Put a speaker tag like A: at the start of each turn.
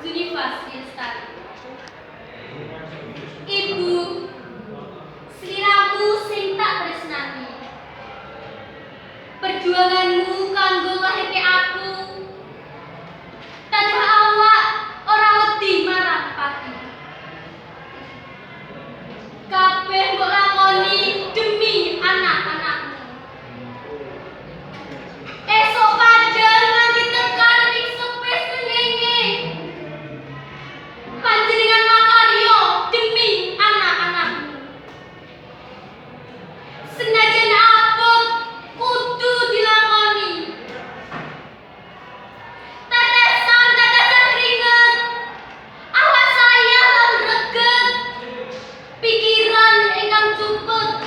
A: Zunifas Lestari. Ibu, sliramu sing tak tresnani. Perjuanganmu kanggo lahirke aku. Tadah awak ora wedi marang pati. Kabeh mbok lakoni demi anak-anakmu. Esok pajar nganti tekan ing sepe srengenge. Panjenengan makarya demi anak-anakmu. Senajan abot kudu dilakoni. Tetesan keringet, awak saya lan reget. Pikiran ingkang cupet